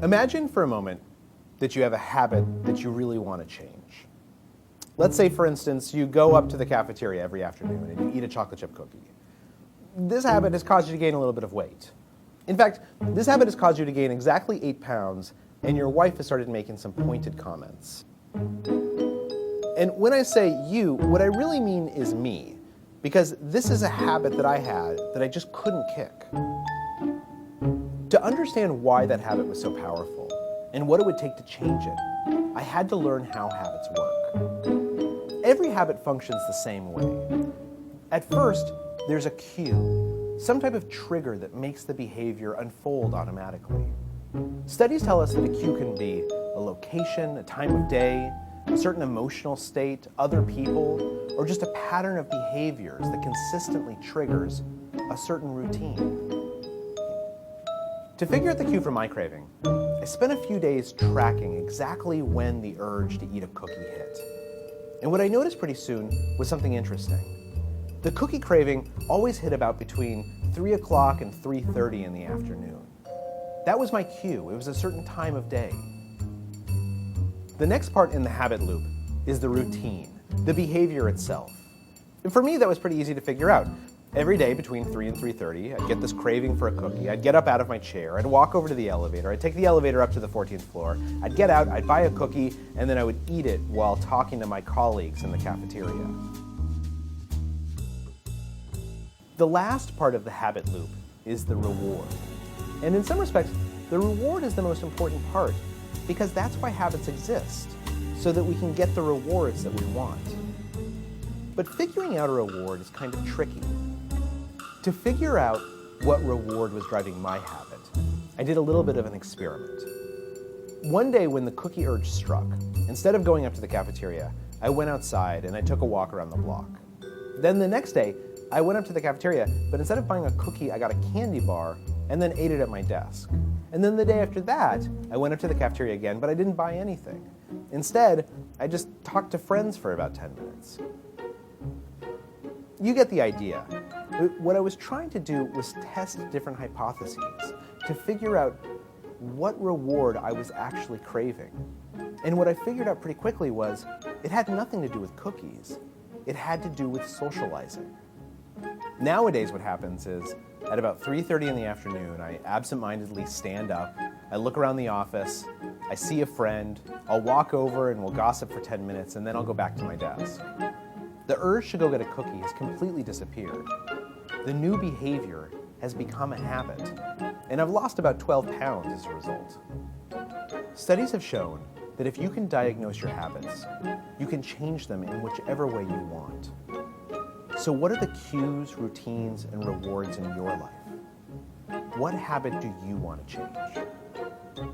Imagine for a moment that you have a habit that you really want to change. Let's say, for instance, you go up to the cafeteria every afternoon and you eat a chocolate chip cookie. This habit has caused you to gain a little bit of weight. In fact, this habit has caused you to gain exactly 8 pounds, and your wife has started making some pointed comments. And when I say you, what I really mean is me, because this is a habit that I had that I just couldn't kick. To understand why that habit was so powerful and what it would take to change it, I had to learn how habits work. Every habit functions the same way. At first, there's a cue, some type of trigger that makes the behavior unfold automatically. Studies tell us that a cue can be a location, a time of day, a certain emotional state, other people, or just a pattern of behaviors that consistently triggers a certain routine. To figure out the cue for my craving, I spent a few days tracking exactly when the urge to eat a cookie hit. And what I noticed pretty soon was something interesting. The cookie craving always hit about between 3 o'clock and 3:30 in the afternoon. That was my cue. It was a certain time of day. The next part in the habit loop is the routine, the behavior itself. And for me, that was pretty easy to figure out. Every day between 3 and 3:30, I'd get this craving for a cookie. I'd get up out of my chair. I'd walk over to the elevator. I'd take the elevator up to the 14th floor. I'd get out. I'd buy a cookie, and then I would eat it while talking to my colleagues in the cafeteria. The last part of the habit loop is the reward. And in some respects, the reward is the most important part, because that's why habits exist, so that we can get the rewards that we want. But figuring out a reward is kind of tricky. To figure out what reward was driving my habit, I did a little bit of an experiment. One day when the cookie urge struck, instead of going up to the cafeteria, I went outside and I took a walk around the block. Then the next day, I went up to the cafeteria, but instead of buying a cookie, I got a candy bar and then ate it at my desk. And then the day after that, I went up to the cafeteria again, but I didn't buy anything. Instead, I just talked to friends for about 10 minutes. You get the idea. What I was trying to do was test different hypotheses to figure out what reward I was actually craving. And what I figured out pretty quickly was it had nothing to do with cookies. It had to do with socializing. Nowadays what happens is at about 3:30 in the afternoon, I absentmindedly stand up, I look around the office, I see a friend, I'll walk over and we'll gossip for 10 minutes and then I'll go back to my desk. The urge to go get a cookie has completely disappeared. The new behavior has become a habit, and I've lost about 12 pounds as a result. Studies have shown that if you can diagnose your habits, you can change them in whichever way you want. So what are the cues, routines, and rewards in your life? What habit do you want to change?